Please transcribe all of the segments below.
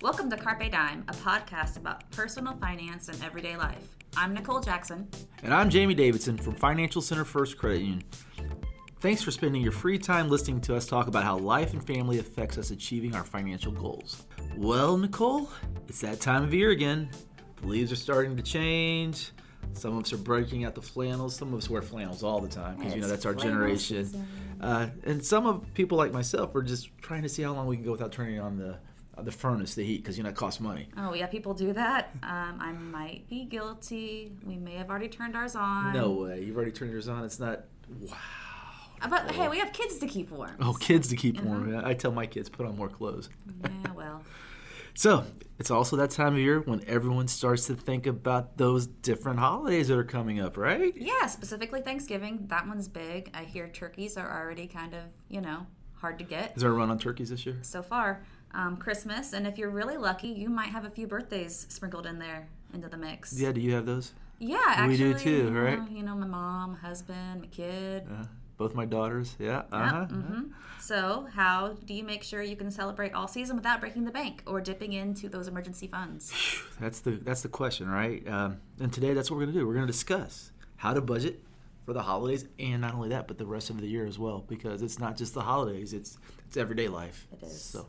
Welcome to Carpe Dime, a podcast about personal finance and everyday life. I'm Nicole Jackson. And I'm Jamie Davidson from Financial Center First Credit Union. Thanks for spending your free time listening to us talk about how life and family affects us achieving our financial goals. Well, Nicole, it's that time of year again. The leaves are starting to change. Some of us are breaking out the flannels. Some of us wear flannels all the time because, that's our generation. And some of people like myself are just trying to see how long we can go without turning on the furnace, the heat, because, it costs money. Oh, yeah, people do that. I might be guilty. We may have already turned ours on. No way. You've already turned yours on? It's not... Wow. But, hey, we have kids to keep warm. Oh, kids to keep warm. I tell my kids, put on more clothes. Yeah, well... So, it's also that time of year when everyone starts to think about those different holidays that are coming up, right? Yeah, specifically Thanksgiving. That one's big. I hear turkeys are already kind of, hard to get. Is there a run on turkeys this year? So far. Christmas, and if you're really lucky, you might have a few birthdays sprinkled in there into the mix. Yeah, do you have those? Yeah, actually. We do too, right? My mom, husband, my kid. Both my daughters, yeah. So, how do you make sure you can celebrate all season without breaking the bank or dipping into those emergency funds? That's the question, right? And today, that's what we're going to do. We're going to discuss how to budget for the holidays, and not only that, but the rest of the year as well, because it's not just the holidays; it's everyday life. It is. So,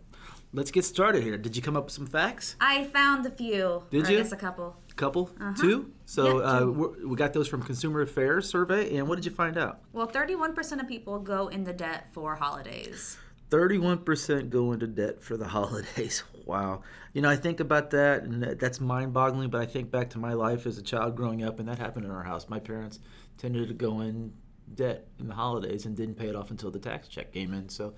let's get started here. Did you come up with some facts? I found a few. Did you? I guess a couple. Couple? Two? So Yeah, two. We got those from Consumer Affairs survey, and what did you find out? Well, 31% of people go into debt for holidays. 31% go into debt for the holidays. Wow. I think about that, and that's mind-boggling, but I think back to my life as a child growing up, and that happened in our house. My parents tended to go in debt in the holidays and didn't pay it off until the tax check came in. So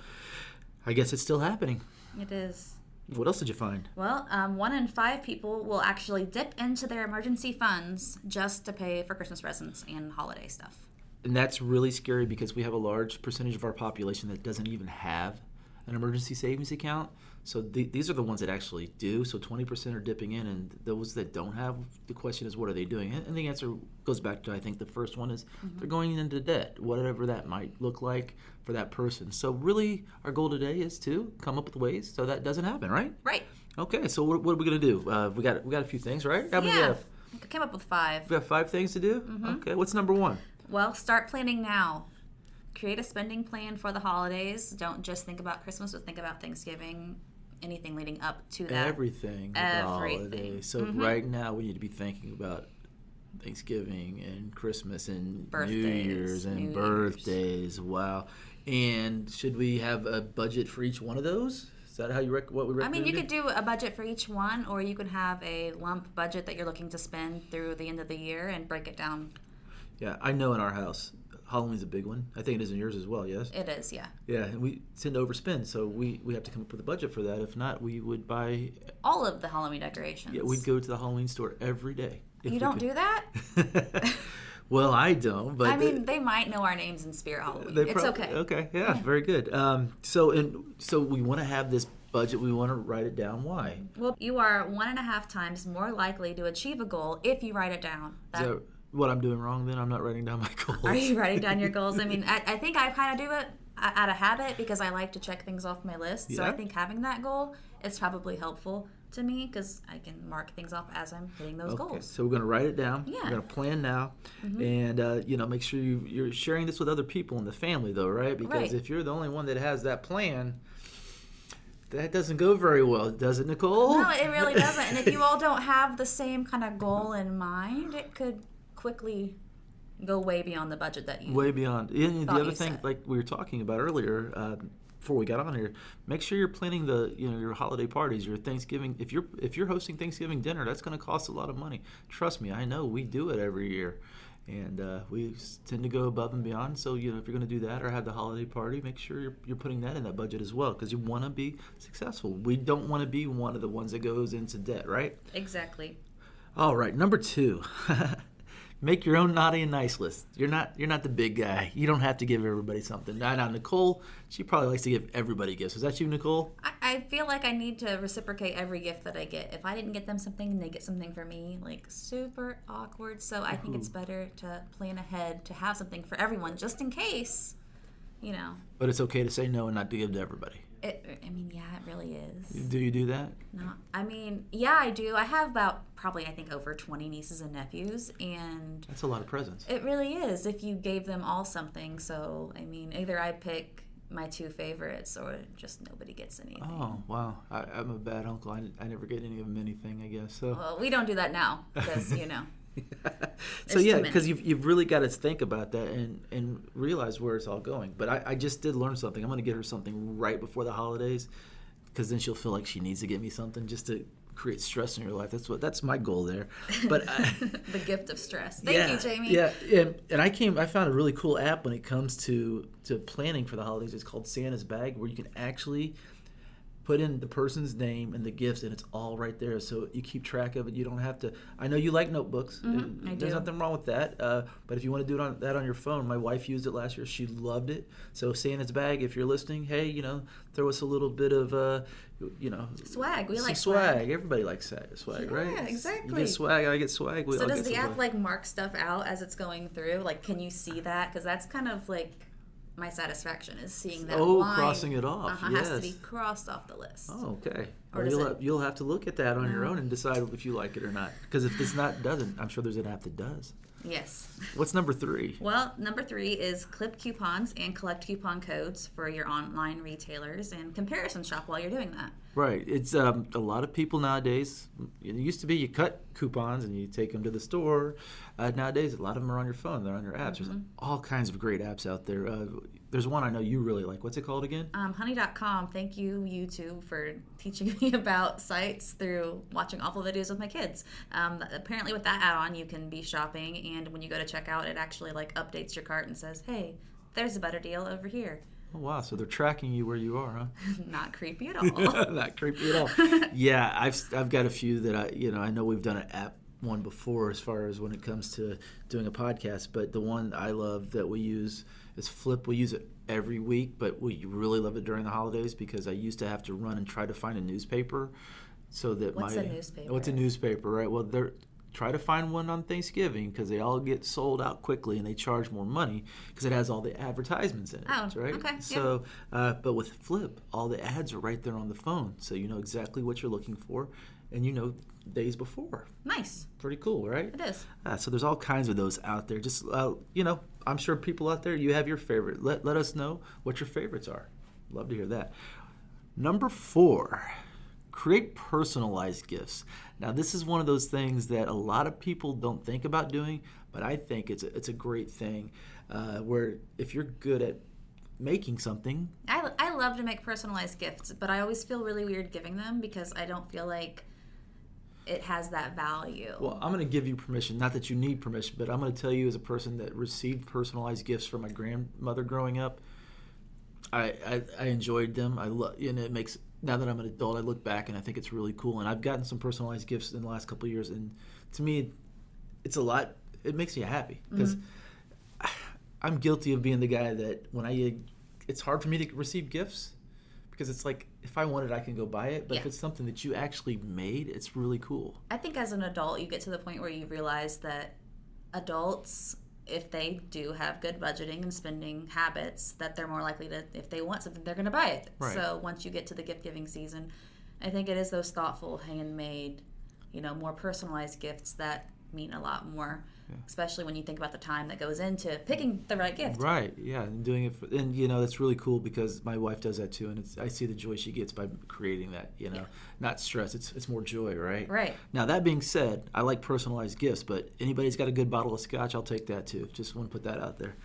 I guess it's still happening. It is. What else did you find? Well, 1 in 5 people will actually dip into their emergency funds just to pay for Christmas presents and holiday stuff. And that's really scary because we have a large percentage of our population that doesn't even have an emergency savings account. So these are the ones that actually do. So 20% are dipping in, and those that don't have, the question is, what are they doing? And the answer goes back to, I think, the first one is they're going into debt, whatever that might look like for that person. So really, our goal today is to come up with ways so that doesn't happen, right? Right. Okay, so what are we going to do? We got a few things, right? How many do we have? I came up with 5. We have 5 things to do? Okay, what's number 1? Well, start planning now. Create a spending plan for the holidays. Don't just think about Christmas, but think about Thanksgiving, anything leading up to that. Everything. The holidays. So right now we need to be thinking about Thanksgiving and Christmas and birthdays, New Year's and birthdays. Wow. And should we have a budget for each one of those? Is that how what we recommend? I mean, you could do a budget for each one, or you could have a lump budget that you're looking to spend through the end of the year and break it down. Yeah, I know in our house, Halloween's a big one. I think it is in yours as well, yes? It is, yeah. Yeah, and we tend to overspend, so we have to come up with a budget for that. If not, we would buy... all of the Halloween decorations. Yeah, we'd go to the Halloween store every day. You don't do that? Well, I don't, but... I mean, they might know our names in Spirit Halloween. It's okay. Okay, yeah, very good. So we want to have this budget. We want to write it down. Why? Well, you are 1.5 times more likely to achieve a goal if you write it down. Is that what I'm doing wrong then? I'm not writing down my goals. Are you writing down your goals? I mean, I think I kind of do it out of habit because I like to check things off my list. So I think having that goal is probably helpful to me because I can mark things off as I'm hitting those goals. So we're going to write it down. Yeah. We're going to plan now. And, make sure you're sharing this with other people in the family, though, right? Because if you're the only one that has that plan, that doesn't go very well, does it, Nicole? No, it really doesn't. And if you all don't have the same kind of goal in mind, it could quickly go way beyond the budget that you way beyond. And the other thing, set. like we were talking about earlier, before we got on here, make sure you're planning your holiday parties, your Thanksgiving. If you're hosting Thanksgiving dinner, that's going to cost a lot of money. Trust me, I know we do it every year, and we tend to go above and beyond. So if you're going to do that or have the holiday party, make sure you're putting that in that budget as well, because you want to be successful. We don't want to be one of the ones that goes into debt, right? Exactly. All right, number 2. Make your own naughty and nice list. You're not the big guy. You don't have to give everybody something. Now, Nicole, she probably likes to give everybody gifts. Is that you, Nicole? I feel like I need to reciprocate every gift that I get. If I didn't get them something and they get something for me, super awkward. So I think it's better to plan ahead to have something for everyone just in case, But it's okay to say no and not to give to everybody. Yeah, it really is. Do you do that? No, yeah, I do. I have I think over 20 nieces and nephews, and that's a lot of presents. It really is. If you gave them all something, so either I pick my two favorites or just nobody gets anything. Oh, wow. I'm a bad uncle. I never get any of them anything, I guess. So. Well, we don't do that now because, So yeah, because you've really got to think about that and realize where it's all going. But I just did learn something. I'm going to get her something right before the holidays, because then she'll feel like she needs to get me something just to create stress in your life. That's my goal there. But the gift of stress. Thank you, Jamie. Yeah, and I found a really cool app when it comes to planning for the holidays. It's called Santa's Bag, where you can actually put in the person's name and the gifts, and it's all right there. So you keep track of it. You don't have to. I know you like notebooks. Mm-hmm, There's nothing wrong with that. But if you want to do that on your phone, my wife used it last year. She loved it. So Santa's Bag, if you're listening, hey, throw us a little bit of, swag. We like swag. Everybody likes swag, right? Yeah, exactly. You get swag, I get swag. So does the app mark stuff out as it's going through? Like, can you see that? Because that's kind of like my satisfaction is seeing that line. Crossing it off. Yes. Has to be crossed off the list. Oh, okay. Or you'll have to look at that on your own and decide if you like it or not. Because if it's doesn't, I'm sure there's an app that does. Yes. What's number 3? Well, number 3 is clip coupons and collect coupon codes for your online retailers and comparison shop while you're doing that. Right. It's a lot of people nowadays. It used to be you cut coupons and you take them to the store. Nowadays, a lot of them are on your phone. They're on your apps. Mm-hmm. There's all kinds of great apps out there. There's one I know you really like. What's it called again? Honey.com. Thank you, YouTube, for teaching me about sites through watching awful videos with my kids. Apparently, with that add-on, you can be shopping, and when you go to checkout, it actually updates your cart and says, "Hey, there's a better deal over here." Oh, wow. So they're tracking you where you are, huh? Not creepy at all. Not creepy at all. Yeah, I've got a few that I know we've done an app one before as far as when it comes to doing a podcast, but the one I love that we use is Flip. We use it every week, but we really love it during the holidays because I used to have to run and try to find a newspaper so that What's a newspaper? What's a newspaper, right? Well, try to find one on Thanksgiving because they all get sold out quickly and they charge more money because it has all the advertisements in it, right? Okay. So, but with Flip, all the ads are right there on the phone, so you know exactly what you're looking for, and you know days before. Nice. Pretty cool, right? It is. So there's all kinds of those out there. Just I'm sure people out there, you have your favorite. Let us know what your favorites are. Love to hear that. Number 4. Create personalized gifts. Now, this is one of those things that a lot of people don't think about doing, but I think it's a great thing where if you're good at making something. I love to make personalized gifts, but I always feel really weird giving them because I don't feel like it has that value. Well, I'm going to give you permission. Not that you need permission, but I'm going to tell you as a person that received personalized gifts from my grandmother growing up, I enjoyed them. And it makes, now that I'm an adult, I look back and I think it's really cool. And I've gotten some personalized gifts in the last couple of years, and to me, it's a lot. It makes me happy because I'm guilty of being the guy that it's hard for me to receive gifts because it's like if I want it, I can go buy it. But if it's something that you actually made, it's really cool. I think as an adult, you get to the point where you realize that adults, if they do have good budgeting and spending habits, that they're more likely to, if they want something, they're going to buy it. Right. So once you get to the gift-giving season, I think it is those thoughtful, handmade, more personalized gifts that mean a lot more, especially when you think about the time that goes into picking the right gift. Right, yeah, and doing it, and that's really cool because my wife does that too, and I see the joy she gets by creating that, not stress, it's more joy, right? Right. Now, that being said, I like personalized gifts, but anybody's got a good bottle of scotch, I'll take that too. Just want to put that out there.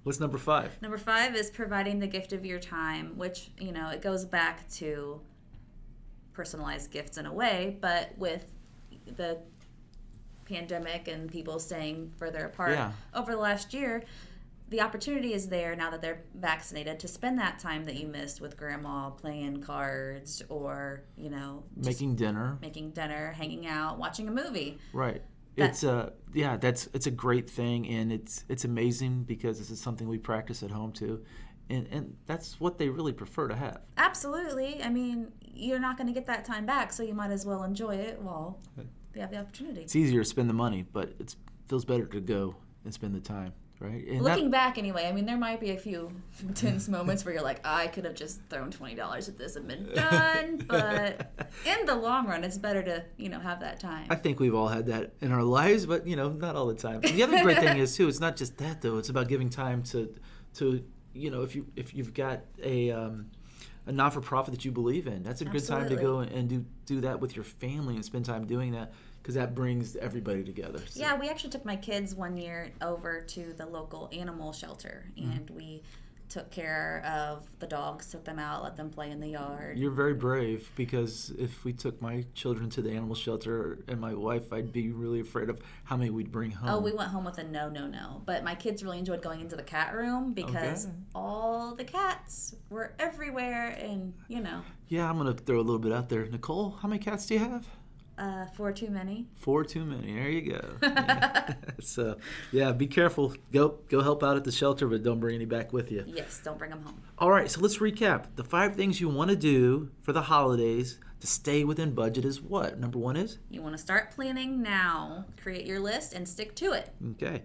What's number 5? Number 5 is providing the gift of your time, which, it goes back to personalized gifts in a way, but with the pandemic and people staying further apart over the last year, the opportunity is there now that they're vaccinated to spend that time that you missed with grandma playing cards or making dinner, hanging out, watching a movie. Right. It's a great thing, and it's amazing because this is something we practice at home too, and that's what they really prefer to have. Absolutely. I mean, you're not going to get that time back, so you might as well enjoy it while they have the opportunity. It's easier to spend the money, but it feels better to go and spend the time, right? And looking back anyway, I mean, there might be a few tense moments where you're like, I could have just thrown $20 at this and been done. But in the long run, it's better to, have that time. I think we've all had that in our lives, but, not all the time. The other great thing is, too, it's not just that, though. It's about giving time to if you've got a not-for-profit that you believe in, that's a good time to go and do that with your family and spend time doing that, because that brings everybody together. So. Yeah, we actually took my kids one year over to the local animal shelter, and we took care of the dogs, took them out, let them play in the yard. You're very brave, because if we took my children to the animal shelter and my wife, I'd be really afraid of how many we'd bring home. Oh, we went home with a no. But my kids really enjoyed going into the cat room because all the cats were everywhere, and Yeah, I'm going to throw a little bit out there. Nicole, how many cats do you have? 4 too many. 4 too many. There you go. Yeah. So, be careful. Go help out at the shelter, but don't bring any back with you. Yes, don't bring them home. All right, so let's recap. The 5 things you want to do for the holidays to stay within budget is what? Number 1 is? You want to start planning now. Create your list and stick to it. Okay.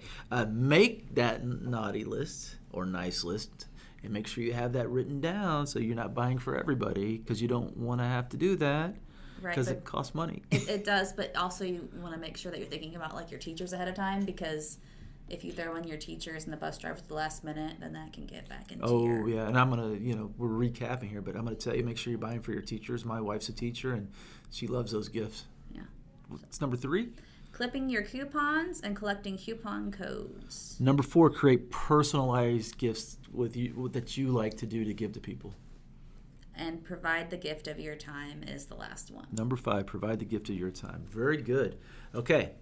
Make that naughty list or nice list, and make sure you have that written down so you're not buying for everybody, because you don't want to have to do that. Because it costs money. It does, but also you want to make sure that you're thinking about your teachers ahead of time, because if you throw in your teachers and the bus driver at the last minute, then that can get back into Oh, yeah, and I'm going to, we're recapping here, but I'm going to tell you, make sure you're buying for your teachers. My wife's a teacher, and she loves those gifts. Yeah. What's number 3? Clipping your coupons and collecting coupon codes. Number 4, create personalized gifts that you like to do to give to people. And provide the gift of your time is the last one. Number 5, provide the gift of your time. Very good. Okay,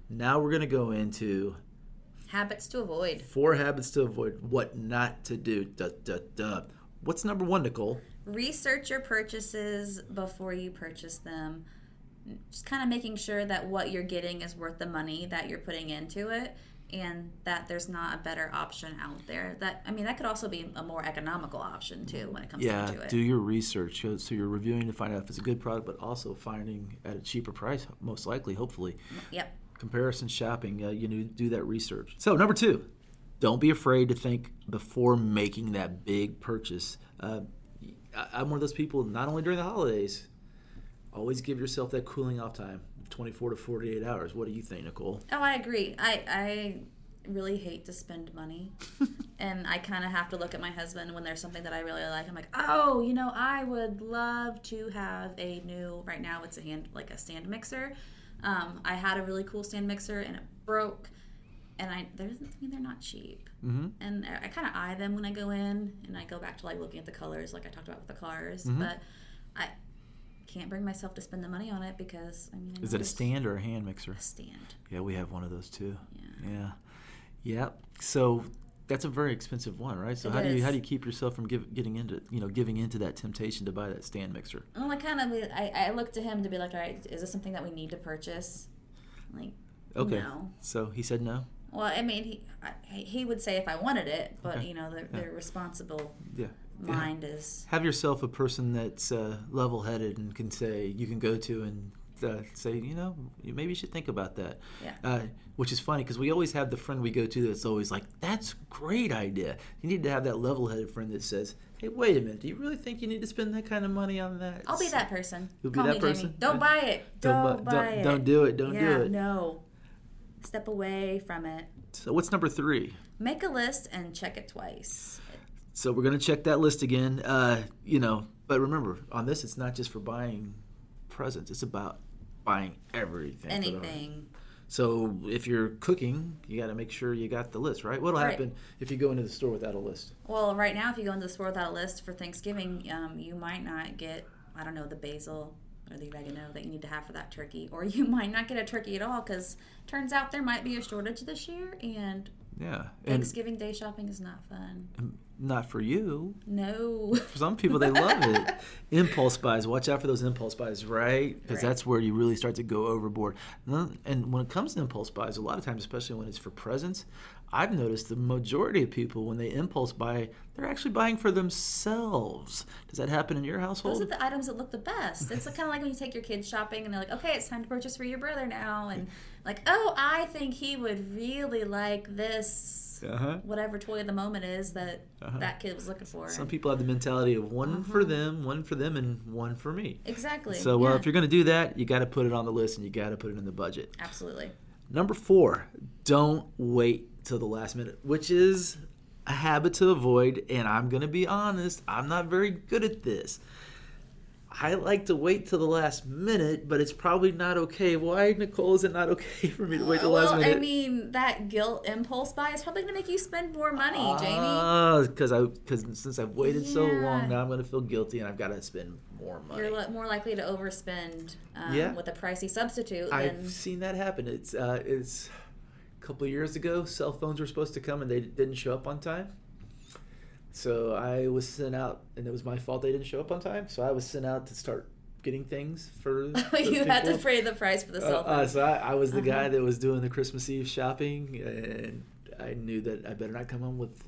now we're going to go into habits to avoid. 4 habits to avoid. What not to do. What's number 1, Nicole? Research your purchases before you purchase them. Just kind of making sure that what you're getting is worth the money that you're putting into it, and that there's not a better option out there. That could also be a more economical option too when it comes down to it. Do your research. So you're reviewing to find out if it's a good product, but also finding at a cheaper price, most likely, hopefully. Yep. Comparison shopping, do that research. So number 2, don't be afraid to think before making that big purchase. I'm one of those people, not only during the holidays, always give yourself that cooling off time. 24 to 48 hours. What do you think, Nicole? Oh, I agree. I really hate to spend money. And I kind of have to look at my husband when there's something that I really like. I'm like, oh, I would love to have a new, right now it's a stand mixer. I had a really cool stand mixer and it broke. And they're not cheap. Mm-hmm. And I kind of eye them when I go in, and I go back to looking at the colors like I talked about with the cars. Mm-hmm. But I can't bring myself to spend the money on it because Is it a stand or a hand mixer? A stand. Yeah, we have one of those too. Yeah. So that's a very expensive one, right? So how do you keep yourself from giving into that temptation to buy that stand mixer? Well, I look to him to be like, all right, is this something that we need to purchase? Okay. No. So he said no. Well, he would say if I wanted it, but the responsible. Yeah. Mind is. Have yourself a person that's level-headed and you can go to and say, maybe you should think about that. Yeah. Which is funny because we always have the friend we go to that's always like, that's a great idea. You need to have that level-headed friend that says, hey, wait a minute, do you really think you need to spend that kind of money on that? I'll be that person. You'll be that person? Jamie. Don't buy it. Don't buy it. Don't do it. Don't do it. No. Step away from it. So what's number 3? Make a list and check it twice. So we're going to check that list again, but remember, on this, it's not just for buying presents. It's about buying everything. Anything. So if you're cooking, you got to make sure you got the list, right? What'll happen if you go into the store without a list? Well, right now, if you go into the store without a list for Thanksgiving, you might not get, the basil or the oregano that you need to have for that turkey. Or you might not get a turkey at all because turns out there might be a shortage this year, and Thanksgiving Day shopping is not fun. Not for you. No. For some people, they love it. Impulse buys. Watch out for those impulse buys, right? Because that's where you really start to go overboard. And when it comes to impulse buys, a lot of times, especially when it's for presents, I've noticed the majority of people, when they impulse buy, they're actually buying for themselves. Does that happen in your household? Those are the items that look the best. It's kind of like when you take your kids shopping and they're like, okay, it's time to purchase for your brother now. And I think he would really like this whatever toy of the moment is that that kid was looking for. Some people have the mentality of one for them, and one for me. Exactly. So if you're going to do that, you got to put it on the list and you got to put it in the budget. Absolutely. Number 4, don't wait till the last minute, which is a habit to avoid. And I'm going to be honest, I'm not very good at this. I like to wait till the last minute, but it's probably not okay. Why, Nicole, is it not okay for me to wait till the last minute? I mean, that guilt impulse buy is probably going to make you spend more money, Jamie. Because since I've waited so long, now I'm going to feel guilty and I've got to spend more money. You're more likely to overspend with a pricey substitute. I've seen that happen. It's a couple of years ago, cell phones were supposed to come and they didn't show up on time. So I was sent out, and it was my fault they didn't show up on time. So I was sent out to start getting things for you had to pay the price for the cell phone. So I was the guy that was doing the Christmas Eve shopping, and I knew that I better not come home with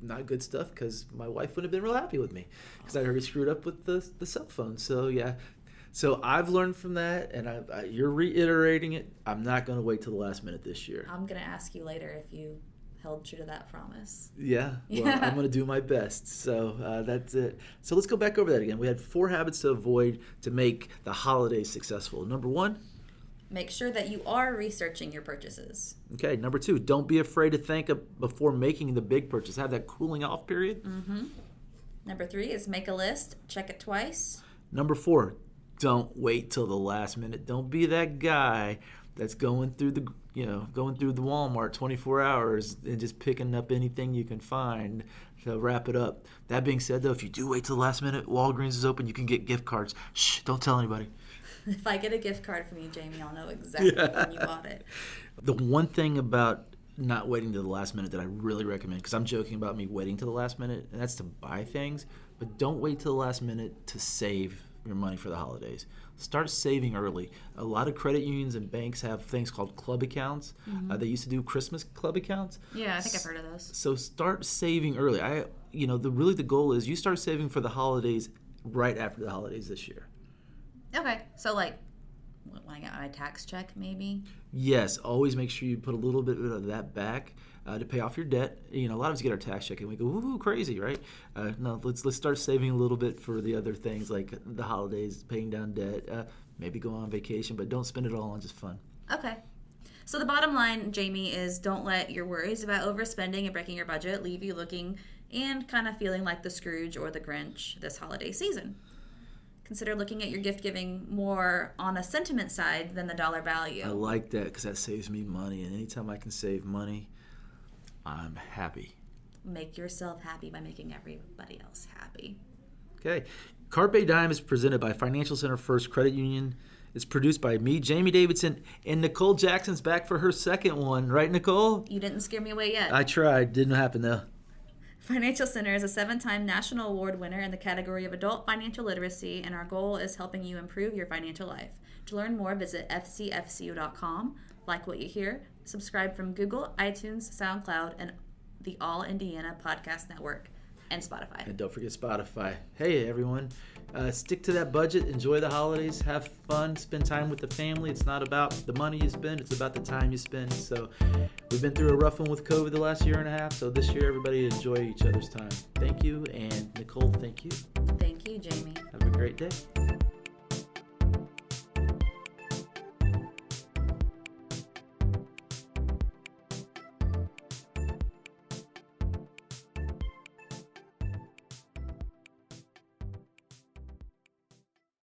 not good stuff because my wife wouldn't have been real happy with me because I already screwed up with the cell phone. So yeah. So I've learned from that, and you're reiterating it. I'm not going to wait till the last minute this year. I'm going to ask you later if you held true to that promise. Yeah, well, I'm going to do my best. So that's it. So let's go back over that again. We had 4 habits to avoid to make the holidays successful. Number 1. Make sure that you are researching your purchases. Okay. Number 2. Don't be afraid to think before making the big purchase. Have that cooling off period. Mm-hmm. Number 3 is make a list. Check it twice. Number 4. Don't wait till the last minute. Don't be that guy that's going through the Walmart 24 hours and just picking up anything you can find to wrap it up. That being said, though, if you do wait till the last minute, Walgreens is open. You can get gift cards. Shh, don't tell anybody. If I get a gift card from you, Jamie, I'll know exactly when you bought it. The one thing about not waiting to the last minute that I really recommend, because I'm joking about me waiting to the last minute, and that's to buy things, but don't wait till the last minute to save your money for the holidays. Start saving early. A lot of credit unions and banks have things called club accounts. They used to do Christmas club accounts. Yeah, I think I've heard of those. So start saving early. The goal is you start saving for the holidays right after the holidays this year. Okay, so when I get my tax check, maybe? Yes, always make sure you put a little bit of that back to pay off your debt. A lot of us get our tax check and we go, ooh, crazy, right? No, let's start saving a little bit for the other things like the holidays, paying down debt, maybe go on vacation, but don't spend it all on just fun. Okay. So the bottom line, Jamie, is don't let your worries about overspending and breaking your budget leave you looking and kind of feeling like the Scrooge or the Grinch this holiday season. Consider looking at your gift giving more on a sentiment side than the dollar value. I like that because that saves me money, and anytime I can save money, I'm happy. Make yourself happy by making everybody else happy. Okay. Carpe Dime is presented by Financial Center First Credit Union. It's produced by me, Jamie Davidson, and Nicole Jackson's back for her second one. Right, Nicole? You didn't scare me away yet. I tried. Didn't happen, though. Financial Center is a 7-time national award winner in the category of adult financial literacy, and our goal is helping you improve your financial life. To learn more, visit fcfcu.com. Like what you hear, subscribe from Google, iTunes, SoundCloud, and the All Indiana Podcast Network, and Spotify. And don't forget Spotify. Hey, everyone. Stick to that budget. Enjoy the holidays. Have fun. Spend time with the family. It's not about the money you spend. It's about the time you spend. So we've been through a rough one with COVID the last year and a half. So this year, everybody enjoy each other's time. Thank you. And Nicole, thank you. Thank you, Jamie. Have a great day.